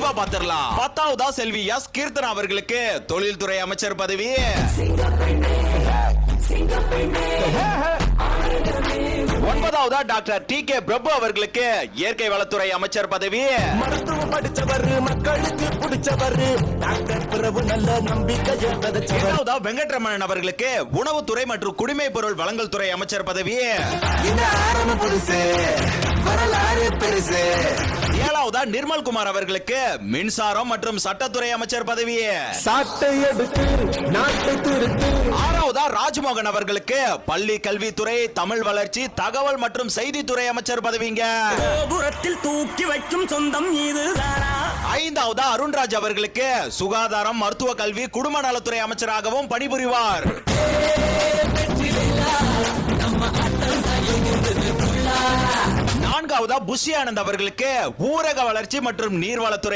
விரிவா பாத்திரலாம். 10ஆவதா செல்வி எஸ் கீர்த்தனா அவர்களுக்கு தொழில்துறை அமைச்சர் பதவி. 9ஆவதா டாக்டர் டி கே பிரபு அவர்களுக்கு இயற்கை வளத்துறை அமைச்சர் பதவி. மருத்துவம் படிச்சவர், மக்களுக்கு பிடிச்சவர், டாக்டர் பிரபு நல்ல நம்பிக்கையை விதைச்சவர். 8ஆவதா வெங்கட்ரமணன் அவர்களுக்கு உணவுத்துறை மற்றும் குடிமை பொருள் வழங்கல் துறை அமைச்சர் பதவி. இந்த ஆரம்ப புதுசு, வரலாறு பெருசு. 7ஆவதா நிர்மல் குமார் அவர்களுக்கு மின்சாரம் மற்றும் சட்டத்துறை அமைச்சர் பதவி. சாட்டை எடுத்து நாட்டை திருத்து. 6ஆவதா ராஜ்மோகன் அவர்களுக்கு பள்ளி கல்வித்துறை, தமிழ் வளர்ச்சி, தகவல் மற்றும் செய்தித்துறை அமைச்சர் பதவிங்க. கோபுரத்தில் தூக்கி வைக்கும் சொந்தம் இதுதானா? 5ஆவதா அருண்ராஜ் அவர்களுக்கு சுகாதாரம், மருத்துவ கல்வி, குடும்ப நலத்துறை அமைச்சராகவும் பணிபுரிவார். 4ஆவதா புஷி ஆனந்த் அவர்களுக்கு ஊரக வளர்ச்சி மற்றும் நீர்வளத்துறை